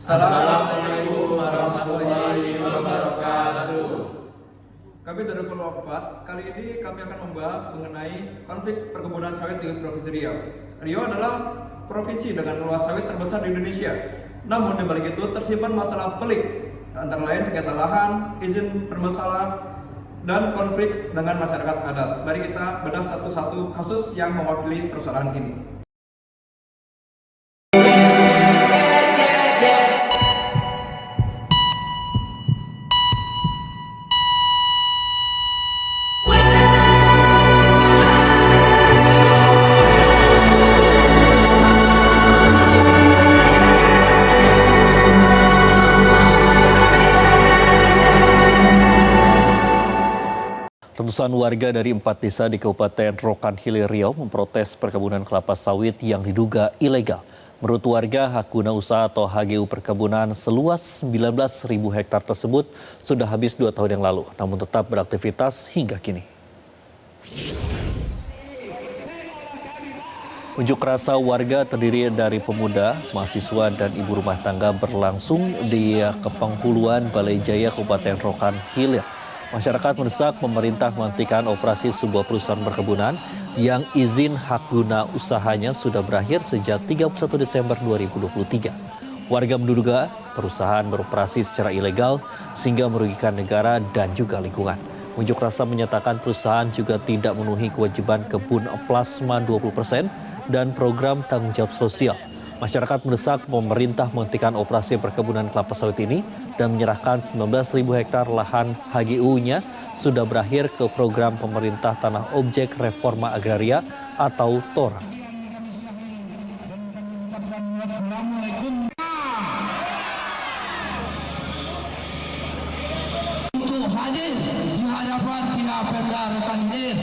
Assalamualaikum warahmatullahi wabarakatuh. Kami dari Kelompok 4, kali ini kami akan membahas mengenai konflik perkebunan sawit di Provinsi Riau. Riau adalah provinsi dengan luas sawit terbesar di Indonesia. Namun di balik itu tersimpan masalah pelik, antara lain sengketa lahan, izin bermasalah, dan konflik dengan masyarakat adat. Mari kita bedah satu-satu kasus yang mewakili persoalan ini. Ratusan warga dari 4 desa di Kabupaten Rokan Hilir Riau memprotes perkebunan kelapa sawit yang diduga ilegal. Menurut warga, hak guna usaha atau HGU perkebunan seluas 19.000 hektar tersebut sudah habis 2 tahun yang lalu, namun tetap beraktivitas hingga kini. Unjuk rasa warga terdiri dari pemuda, mahasiswa, dan ibu rumah tangga berlangsung di Kepenghuluan Balai Jaya Kabupaten Rokan Hilir. Masyarakat mendesak pemerintah menghentikan operasi sebuah perusahaan perkebunan yang izin hak guna usahanya sudah berakhir sejak 31 Desember 2023. Warga menduga perusahaan beroperasi secara ilegal sehingga merugikan negara dan juga lingkungan. Unjuk rasa menyatakan perusahaan juga tidak memenuhi kewajiban kebun plasma 20% dan program tanggung jawab sosial. Masyarakat mendesak pemerintah menghentikan operasi perkebunan kelapa sawit ini dan menyerahkan 19.000 hektar lahan HGU-nya sudah berakhir ke program pemerintah Tanah Objek Reforma Agraria atau TORA. Untuk hadir di hadapan pihak Pemda Rokan Hilir.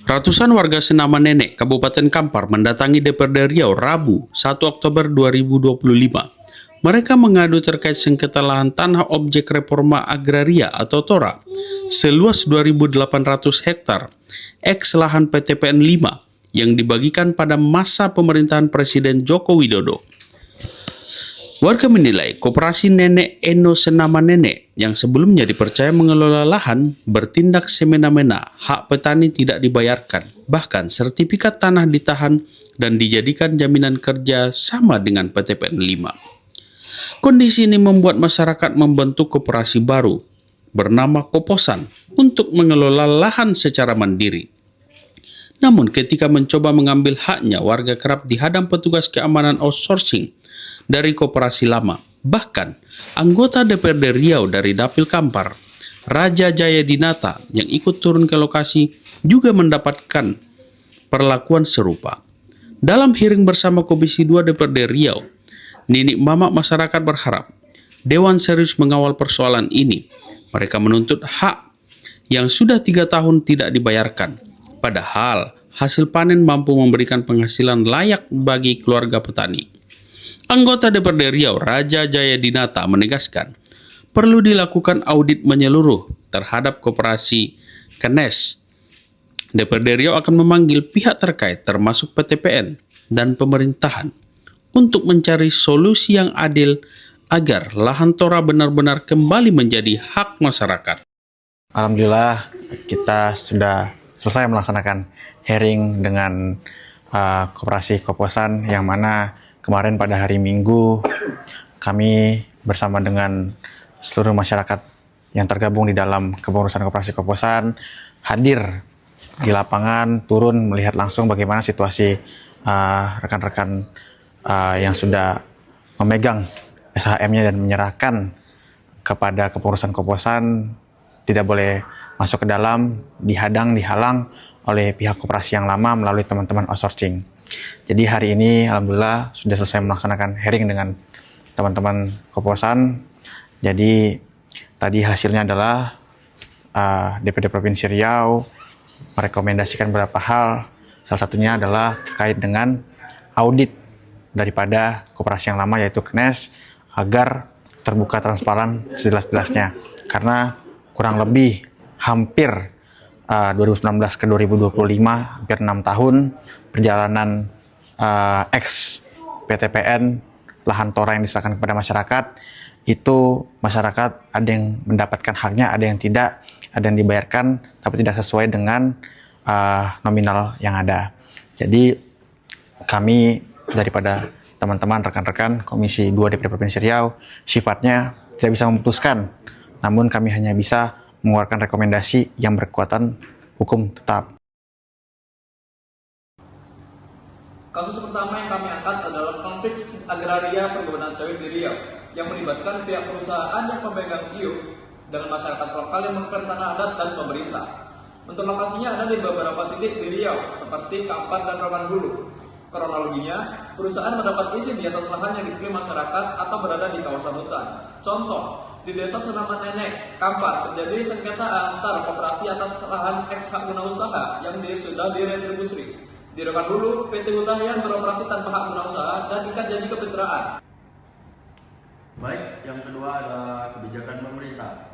Ratusan warga Senama Nenek, Kabupaten Kampar mendatangi DPRD Riau Rabu, 1 Oktober 2025. Mereka mengadu terkait sengketa lahan Tanah Objek Reforma Agraria atau TORA seluas 2.800 hektar, eks lahan PTPN 5 yang dibagikan pada masa pemerintahan Presiden Joko Widodo. Warga menilai Koperasi Nenek Eno Senama Nenek yang sebelumnya dipercaya mengelola lahan bertindak semena-mena, hak petani tidak dibayarkan, bahkan sertifikat tanah ditahan dan dijadikan jaminan kerja sama dengan PTPN 5. Kondisi ini membuat masyarakat membentuk koperasi baru bernama Koposan untuk mengelola lahan secara mandiri. Namun ketika mencoba mengambil haknya, warga kerap dihadang petugas keamanan outsourcing dari koperasi lama. Bahkan, anggota DPRD Riau dari Dapil Kampar, Raja Jaya Dinata, yang ikut turun ke lokasi juga mendapatkan perlakuan serupa. Dalam hearing bersama Komisi 2 DPRD Riau, Nini Mamak masyarakat berharap Dewan serius mengawal persoalan ini. Mereka menuntut hak yang sudah 3 tahun tidak dibayarkan. Padahal hasil panen mampu memberikan penghasilan layak bagi keluarga petani. Anggota DPRD Riau Raja Jaya Dinata menegaskan perlu dilakukan audit menyeluruh terhadap koperasi KNES. DPRD Riau akan memanggil pihak terkait termasuk PTPN dan pemerintahan untuk mencari solusi yang adil agar lahan TORA benar-benar kembali menjadi hak masyarakat. Alhamdulillah kita sudah selesai melaksanakan hearing dengan Koperasi Koposan yang mana kemarin pada hari Minggu kami bersama dengan seluruh masyarakat yang tergabung di dalam kepengurusan Koperasi Koposan hadir di lapangan, turun melihat langsung bagaimana situasi rekan-rekan yang sudah memegang SHM-nya dan menyerahkan kepada kepengurusan Koposan tidak boleh masuk ke dalam, dihalang oleh pihak koperasi yang lama melalui teman-teman outsourcing. Jadi hari ini alhamdulillah sudah selesai melaksanakan hearing dengan teman-teman Koposan. Jadi tadi hasilnya adalah DPD Provinsi Riau merekomendasikan beberapa hal. Salah satunya adalah terkait dengan audit daripada koperasi yang lama yaitu KNES agar terbuka transparan sejelas-jelasnya. Karena kurang lebih hampir 2019 ke 2025, hampir 6 tahun perjalanan ex PTPN lahan tora yang diserahkan kepada masyarakat, itu masyarakat ada yang mendapatkan haknya, ada yang tidak, ada yang dibayarkan tapi tidak sesuai dengan nominal yang ada. Jadi kami daripada teman-teman rekan-rekan Komisi 2 DPRD Provinsi Riau sifatnya tidak bisa memutuskan, namun kami hanya bisa mengeluarkan rekomendasi yang berkekuatan hukum tetap. Kasus pertama yang kami angkat adalah konflik agraria perkebunan sawit di Riau yang melibatkan pihak perusahaan yang pemegang IUP dengan masyarakat lokal yang mengklaim tanah adat dan pemerintah. Untuk lokasinya ada di beberapa titik di Riau seperti Kampar dan Rokan Hulu. Kronologinya, perusahaan mendapat izin di atas lahan yang diklaim masyarakat atau berada di kawasan hutan. Contoh, di Desa Senaman Nenek, Kampar, terjadi sengketa antar koperasi atas lahan eks hak guna usaha yang sudah diretribusi. Di Rokan Hulu, PT Hutahian beroperasi tanpa hak guna usaha dan ikat janji kemitraan. Baik, yang kedua ada kebijakan pemerintah.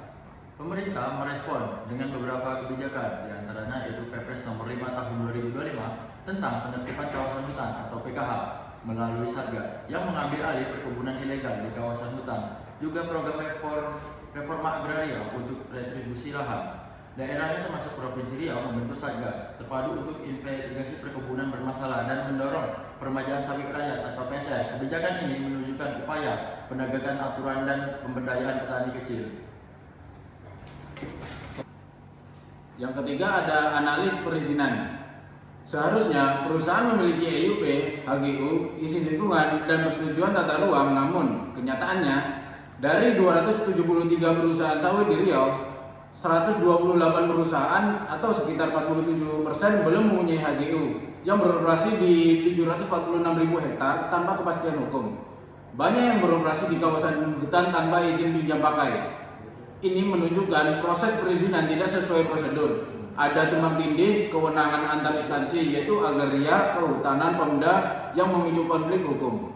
Pemerintah merespon dengan beberapa kebijakan, diantaranya yaitu Perpres nomor 5 tahun 2025 tentang penertiban kawasan hutan atau PKH melalui Satgas yang mengambil alih perkebunan ilegal di kawasan hutan, juga program reforma agraria untuk retribusi lahan. Daerahnya termasuk Provinsi Riau membentuk Satgas terpadu untuk investigasi perkebunan bermasalah dan mendorong peremajaan sawit rakyat atau PSR. Kebijakan ini menunjukkan upaya penegakan aturan dan pemberdayaan petani kecil. Yang ketiga ada analis perizinan. Seharusnya perusahaan memiliki EUP, HGU, izin lingkungan, dan persetujuan tata ruang, namun kenyataannya dari 273 perusahaan sawit di Riau, 128 perusahaan atau sekitar 47% belum mempunyai HGU yang beroperasi di 746.000 hektar tanpa kepastian hukum. Banyak yang beroperasi di kawasan hutan tanpa izin pinjam pakai. Ini menunjukkan proses perizinan tidak sesuai prosedur. Ada tumpang tindih kewenangan antar instansi yaitu agraria, kehutanan, Pemda yang memicu konflik hukum.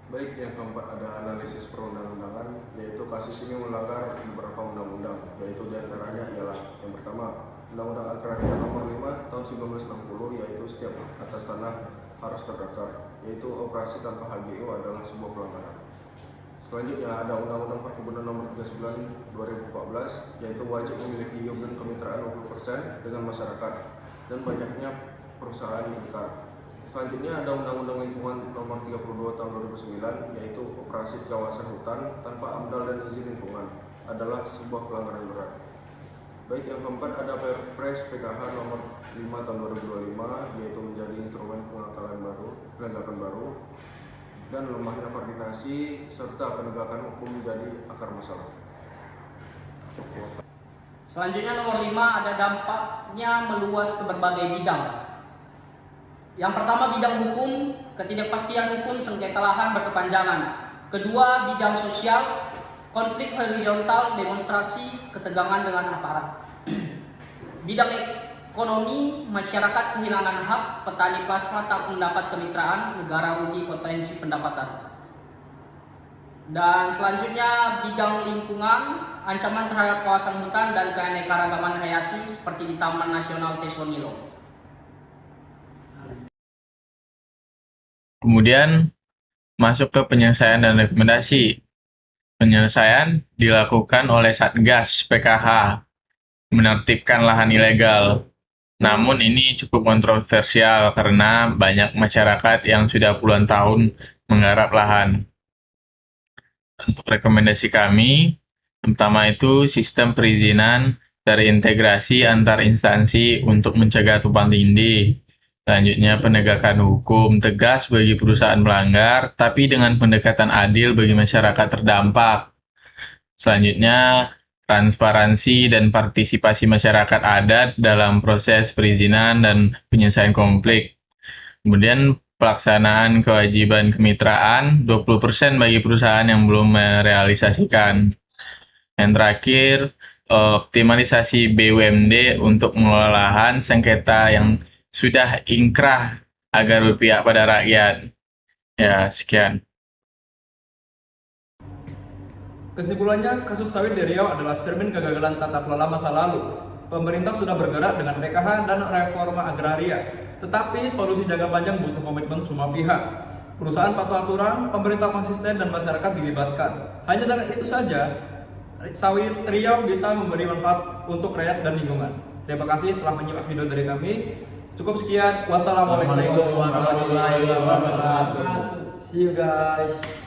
Baik, yang keempat ada analisis perundang-undangan, yaitu kasus ini melanggar beberapa undang-undang, yaitu diantaranya ialah yang pertama, Undang-Undang Agraria Nomor 5 Tahun 1960, yaitu setiap atas tanah harus terdaftar, yaitu operasi tanpa HGU adalah sebuah pelanggaran. Selanjutnya ada Undang-Undang Perkebunan Nomor 39 2014, yaitu wajib memiliki IUP dan kemitraan 20% dengan masyarakat dan banyaknya perusahaan besar. Selanjutnya ada Undang-Undang Lingkungan Nomor 32 Tahun 2009, yaitu operasi di kawasan hutan tanpa AMDAL dan izin lingkungan adalah sebuah pelanggaran berat. Baik, yang keempat ada Perpres PKH Nomor 5 Tahun 2025, yaitu menjadi instrumen penegakan baru dan lemahnya koordinasi serta penegakan hukum menjadi akar masalah. Selanjutnya nomor 5 ada dampaknya meluas ke berbagai bidang. Yang pertama bidang hukum, ketidakpastian hukum sengketa lahan berkepanjangan. Kedua bidang sosial, konflik horizontal, demonstrasi, ketegangan dengan aparat. Bidang ekonomi, masyarakat kehilangan hak, petani plasma tak mendapat kemitraan, negara rugi potensi pendapatan. Dan selanjutnya bidang lingkungan, ancaman terhadap kawasan hutan dan keanekaragaman hayati seperti di Taman Nasional Tesonilo. Kemudian masuk ke penyelesaian dan rekomendasi. Penyelesaian dilakukan oleh Satgas PKH menertibkan lahan ilegal. Namun ini cukup kontroversial karena banyak masyarakat yang sudah puluhan tahun menggarap lahan. Untuk rekomendasi kami, pertama itu sistem perizinan terintegrasi antar instansi untuk mencegah tumpang tindih. Selanjutnya, penegakan hukum tegas bagi perusahaan melanggar, tapi dengan pendekatan adil bagi masyarakat terdampak. Selanjutnya, transparansi dan partisipasi masyarakat adat dalam proses perizinan dan penyelesaian konflik. Kemudian, pelaksanaan kewajiban kemitraan 20% bagi perusahaan yang belum merealisasikan. Yang terakhir, optimalisasi BUMD untuk mengelola lahan sengketa yang sudah ingkrah agar berpihak pada rakyat. Ya, sekian. Kesimpulannya, kasus sawit di Riau adalah cermin kegagalan tata kelola masa lalu. Pemerintah sudah bergerak dengan PKH dan reforma agraria, tetapi solusi jangka panjang butuh komitmen semua pihak. perusahaan patuh aturan, pemerintah konsisten, dan masyarakat dilibatkan. Hanya dengan itu saja, sawit Riau bisa memberi manfaat untuk rakyat dan lingkungan. Terima kasih telah menyimak video dari kami. Cukup sekian. Wassalamualaikum warahmatullahi wabarakatuh. See you guys.